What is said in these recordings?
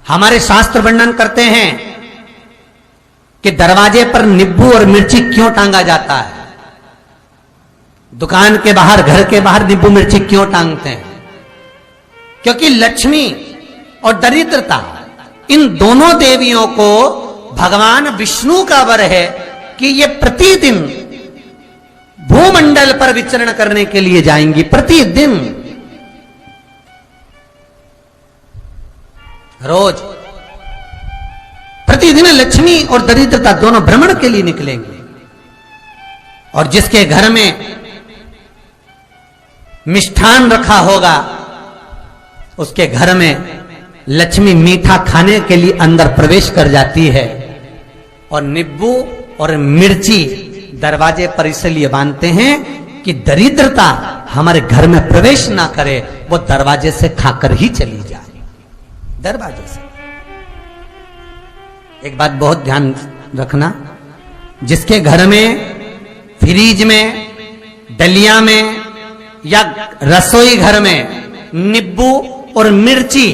हमारे शास्त्र वर्णन करते हैं कि दरवाजे पर नींबू और मिर्ची क्यों टांगा जाता है। दुकान के बाहर, घर के बाहर नींबू मिर्ची क्यों टांगते हैं? क्योंकि लक्ष्मी और दरिद्रता, इन दोनों देवियों को भगवान विष्णु का वर है कि ये प्रतिदिन भूमंडल पर विचरण करने के लिए जाएंगी। प्रतिदिन, रोज, प्रतिदिन लक्ष्मी और दरिद्रता दोनों भ्रमण के लिए निकलेंगे। और जिसके घर में मिष्ठान रखा होगा, उसके घर में लक्ष्मी मीठा खाने के लिए अंदर प्रवेश कर जाती है। और नींबू और मिर्ची दरवाजे पर इसलिए बांधते हैं कि दरिद्रता हमारे घर में प्रवेश ना करे, वो दरवाजे से खाकर ही चली जाए। दरवाजे से। एक बात बहुत ध्यान रखना, जिसके घर में फ्रिज में, डलिया में या रसोई घर में नींबू और मिर्ची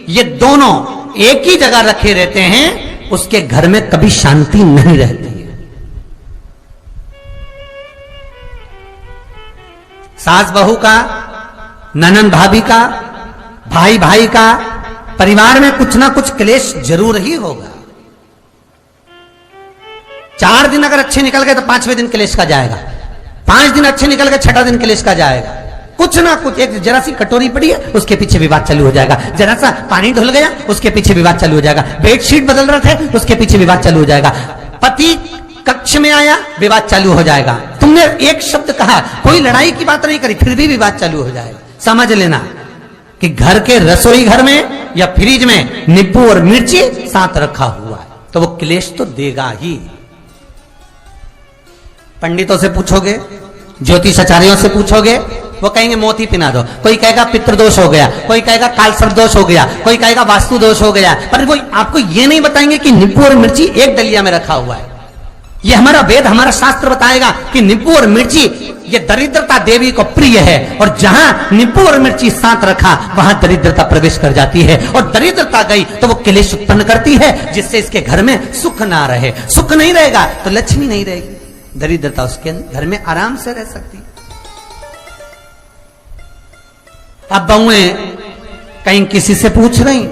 ये दोनों एक ही जगह रखे रहते हैं, उसके घर में कभी शांति नहीं रहती है। सास बहू का, ननंद भाभी का, भाई भाई का, परिवार में कुछ ना कुछ क्लेश जरूर ही होगा। 4 दिन अगर अच्छे निकल गए तो 5वें दिन क्लेश का जाएगा। 5 दिन अच्छे निकल गए, 6ठा दिन क्लेश का जाएगा। कुछ ना कुछ, एक जरा सी कटोरी पड़ी है उसके पीछे विवाद चालू हो जाएगा, जरा सा पानी ढुल गया उसके पीछे विवाद चालू हो जाएगा, बेडशीट बदल रहे थे उसके पीछे विवाद चालू हो जाएगा, पति कक्ष में आया विवाद चालू हो जाएगा। तुमने एक शब्द कहा, कोई लड़ाई की बात नहीं करी, फिर भी विवाद चालू हो जाएगा। समझ लेना कि घर के रसोई घर में या फ्रिज में नींबू और मिर्ची साथ रखा हुआ है तो वो क्लेश तो देगा ही। पंडितों से पूछोगे, ज्योतिषाचार्यों से पूछोगे, वो कहेंगे मोती पिना दो, कोई कहेगा पितृदोष हो गया, कोई कहेगा कालसर्प दोष हो गया, कोई कहेगा वास्तु दोष हो गया, पर वो आपको ये नहीं बताएंगे कि नींबू और मिर्ची एक डलिया में रखा हुआ है। ये हमारा वेद, हमारा शास्त्र बताएगा कि नींबू और मिर्ची ये दरिद्रता देवी को प्रिय है, और जहां नींबू और मिर्ची साथ रखा वहां दरिद्रता प्रवेश कर जाती है, और दरिद्रता गई तो वो क्लेश उत्पन्न करती है, जिससे इसके घर में सुख ना रहे। सुख नहीं रहेगा तो लक्ष्मी नहीं रहेगी, दरिद्रता उसके घर में आराम से रह सकती है। अब बहुएं कहीं किसी से पूछ रही,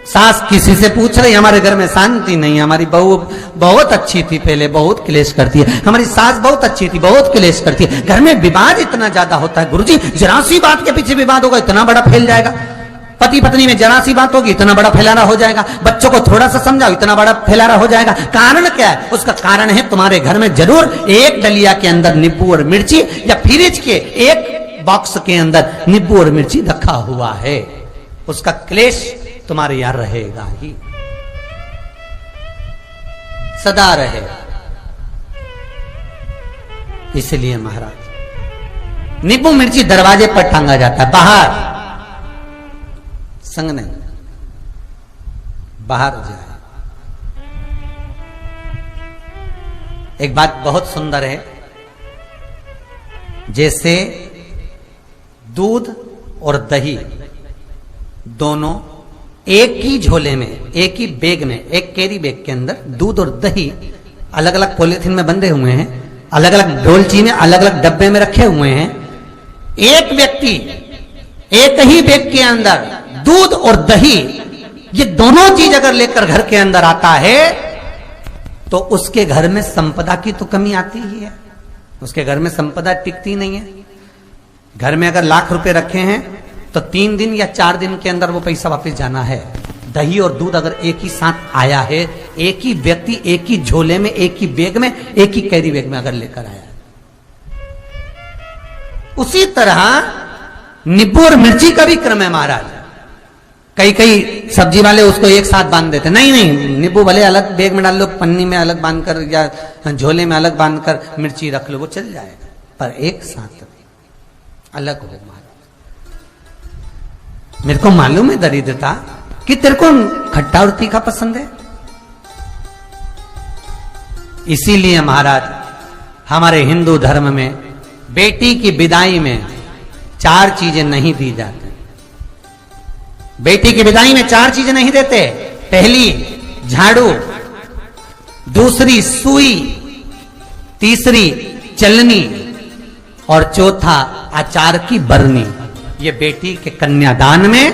सास किसी से पूछ रही, हमारे घर में शांति नहीं, हमारी बहू बहुत अच्छी थी पहले, बहुत क्लेश करती है, हमारी सास बहुत अच्छी थी, बहुत क्लेश करती है, घर में विवाद इतना ज्यादा होता है। गुरुजी, जरा सी बात के पीछे विवाद होगा इतना बड़ा फैल जाएगा, पति पत्नी में जरा सी बात होगी इतना बड़ा फैलाना हो जाएगा, बच्चों को थोड़ा सा समझाओ इतना बड़ा फैलाना हो जाएगा। कारण क्या है? उसका कारण है तुम्हारे घर में जरूर एक डलिया के अंदर नींबू और मिर्ची, या फ्रिज के एक बॉक्स के अंदर नींबू और मिर्ची रखा हुआ है, उसका क्लेश तुम्हारे यहां रहेगा ही, सदा रहेगा। इसलिए महाराज नींबू मिर्ची दरवाजे पर टांगा जाता है, बाहर संग नहीं, बाहर जाए। एक बात बहुत सुंदर है, जैसे दूध और दही दोनों एक ही झोले में, एक ही बैग में, एक कैरी बैग के अंदर दूध और दही अलग अलग पॉलिथीन में बंधे हुए हैं, अलग अलग डोलची में, अलग अलग डब्बे में रखे हुए हैं। एक व्यक्ति एक ही बैग के अंदर दूध और दही ये दोनों चीज अगर लेकर घर के अंदर आता है तो उसके घर में संपदा की तो कमी आती ही है, उसके घर में संपदा टिकती नहीं है। घर में अगर लाख रुपए रखे हैं तो 3 दिन या 4 दिन के अंदर वो पैसा वापस जाना है। दही और दूध अगर एक ही साथ आया है, एक ही व्यक्ति एक ही झोले में, एक ही बैग में, एक ही कैरी बैग में अगर लेकर आया, उसी तरह नींबू और मिर्ची का भी क्रम है महाराज। कई कई सब्जी वाले उसको एक साथ बांध देते, नहीं नहीं, नींबू भले अलग बैग में डाल लो, पन्नी में अलग बांधकर या झोले में अलग बांधकर मिर्ची रख लो, वो चल जाएगा, पर एक साथ अलग हो। मेरे को मालूम है दरिद्रता कि तेरे को खट्टा और तीखा पसंद है, इसीलिए महाराज हमारे हिंदू धर्म में बेटी की विदाई में 4 चीजें नहीं दी जाती। बेटी की विदाई में 4 चीजें नहीं देते। पहली झाड़ू, दूसरी सुई, तीसरी चलनी और चौथा आचार की बरनी। ये बेटी के कन्यादान में,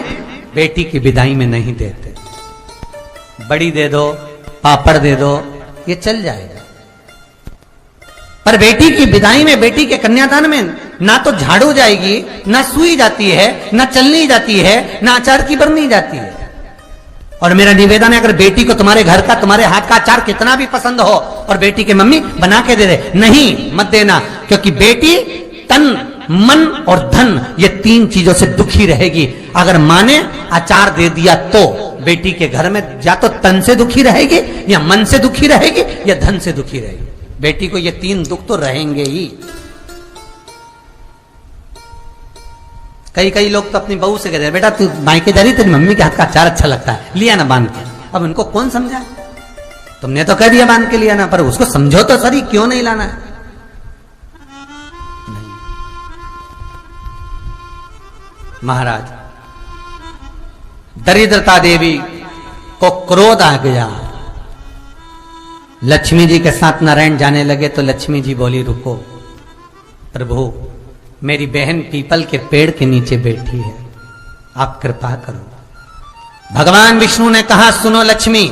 बेटी की विदाई में नहीं देते। बड़ी दे दो, पापड़ दे दो, ये चल जाएगा, पर बेटी की विदाई में, बेटी के कन्यादान में ना तो झाड़ू जाएगी, ना सुई जाती है, ना चलनी जाती है, ना अचार की बरनी जाती है। और मेरा निवेदन है, अगर बेटी को तुम्हारे घर का, तुम्हारे हाथ का अचार कितना भी पसंद हो और बेटी के मम्मी बना के दे दे, नहीं, मत देना, क्योंकि बेटी तन, मन और धन, ये 3 चीजों से दुखी रहेगी। अगर माँ ने अचार दे दिया तो बेटी के घर में या तो तन से दुखी रहेगी, या मन से दुखी रहेगी, या धन से दुखी रहेगी। बेटी को ये 3 दुख तो रहेंगे ही। कई लोग तो अपनी बहू से कहते हैं, बेटा तू मायके जा रही, तेरी मम्मी के हाथ का अचार अच्छा लगता है, लिया ना बांध के। अब उनको कौन समझा? तुमने तो कह दिया बांध के लिया ना, पर उसको समझो तो सही, क्यों नहीं लाना है? नहीं। महाराज, दरिद्रता देवी को क्रोध आ गया। लक्ष्मी जी के साथ नारायण जाने लगे तो लक्ष्मी जी बोली, रुको प्रभु, मेरी बहन पीपल के पेड़ के नीचे बैठी है, आप कृपा करो। भगवान विष्णु ने कहा, सुनो लक्ष्मी,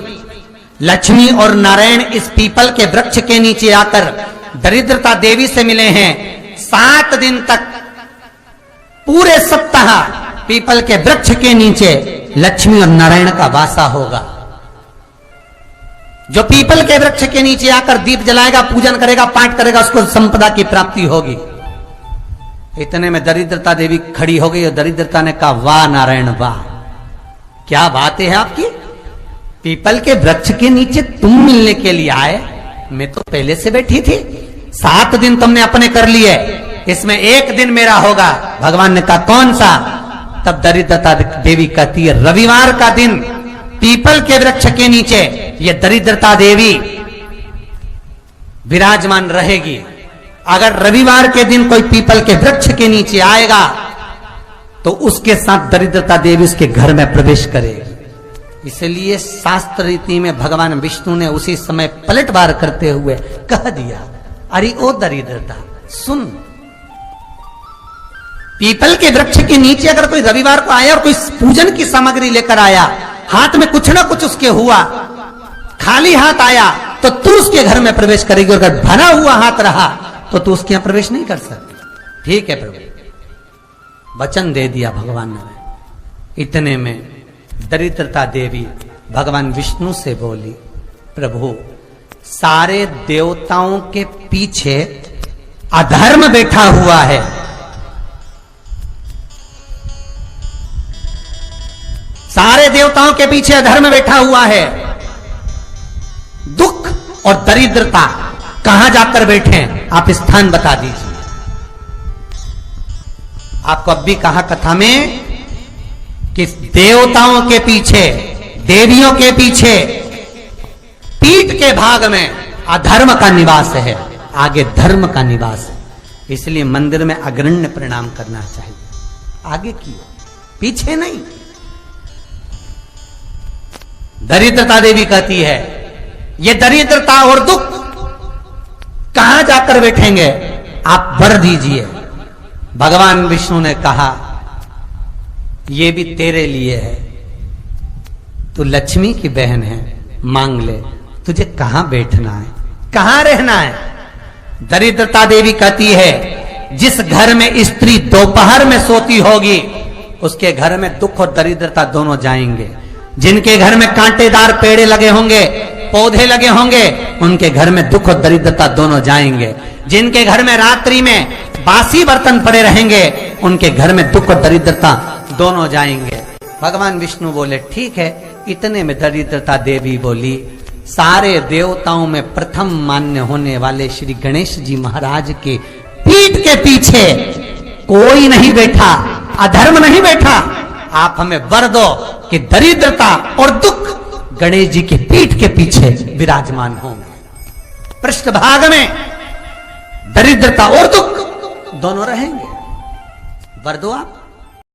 लक्ष्मी और नारायण इस पीपल के वृक्ष के नीचे आकर दरिद्रता देवी से मिले हैं। 7 दिन तक, पूरे सप्ताह पीपल के वृक्ष के नीचे लक्ष्मी और नारायण का वासा होगा। जो पीपल के वृक्ष के नीचे आकर दीप जलाएगा, पूजन करेगा, पाठ करेगा, उसको संपदा की प्राप्ति होगी। इतने में दरिद्रता देवी खड़ी हो गई और दरिद्रता ने कहा, वाह नारायण वाह, क्या बात है आपकी, पीपल के वृक्ष के नीचे तुम मिलने के लिए आए, मैं तो पहले से बैठी थी। 7 दिन तुमने अपने कर लिए, इसमें 1 दिन मेरा होगा। भगवान ने कहा, कौन सा? तब दरिद्रता देवी कहती है, रविवार का दिन पीपल के वृक्ष के नीचे ये दरिद्रता देवी विराजमान रहेगी। अगर रविवार के दिन कोई पीपल के वृक्ष के नीचे आएगा तो उसके साथ दरिद्रता देवी उसके घर में प्रवेश करेगी। इसलिए शास्त्र रीति में भगवान विष्णु ने उसी समय पलटवार करते हुए कह दिया, अरे ओ दरिद्रता सुन, पीपल के वृक्ष के नीचे अगर कोई रविवार को आया और कोई पूजन की सामग्री लेकर आया, हाथ में कुछ ना कुछ उसके हुआ, खाली हाथ आया तो तू उसके घर में प्रवेश करेगी, और अगर भरा हुआ हाथ रहा तो तू उसके यहां प्रवेश नहीं कर सकती। ठीक है प्रभु, वचन दे दिया भगवान ने। इतने में दरिद्रता देवी भगवान विष्णु से बोली, प्रभु सारे देवताओं के पीछे अधर्म बैठा हुआ है, सारे देवताओं के पीछे अधर्म बैठा हुआ है, दुख और दरिद्रता कहां जाकर बैठे, आप स्थान बता दीजिए। आपको अब भी कहा कथा में कि देवताओं के पीछे, देवियों के पीछे, पीठ के भाग में अधर्म का निवास है, आगे धर्म का निवास है। इसलिए मंदिर में अग्रण्य प्रणाम करना चाहिए, आगे किए पीछे नहीं। दरिद्रता देवी कहती है, ये दरिद्रता और दुख कहां जाकर बैठेंगे, आप वर दीजिए। भगवान विष्णु ने कहा, ये भी तेरे लिए है, तू लक्ष्मी की बहन है, मांग ले, तुझे कहां बैठना है, कहां रहना है। दरिद्रता देवी कहती है, जिस घर में स्त्री दोपहर में सोती होगी उसके घर में दुख और दरिद्रता दोनों जाएंगे। जिनके घर में कांटेदार पेड़ लगे होंगे, पौधे लगे होंगे, उनके घर में दुख और दरिद्रता दोनों जाएंगे। जिनके घर में रात्रि में बासी बर्तन पड़े रहेंगे, उनके घर में दुख और दरिद्रता दोनों जाएंगे। भगवान विष्णु बोले, ठीक है। इतने में दरिद्रता देवी बोली, सारे देवताओं में प्रथम मान्य होने वाले श्री गणेश जी महाराज के पीठ के पीछे कोई नहीं बैठा, अधर्म नहीं बैठा। आप हमें वर दो कि दरिद्रता और दुख गणेश जी के पीठ के पीछे विराजमान होंगे, पृष्ठभाग में दरिद्रता और दुख दोनों रहेंगे, वर दो आप।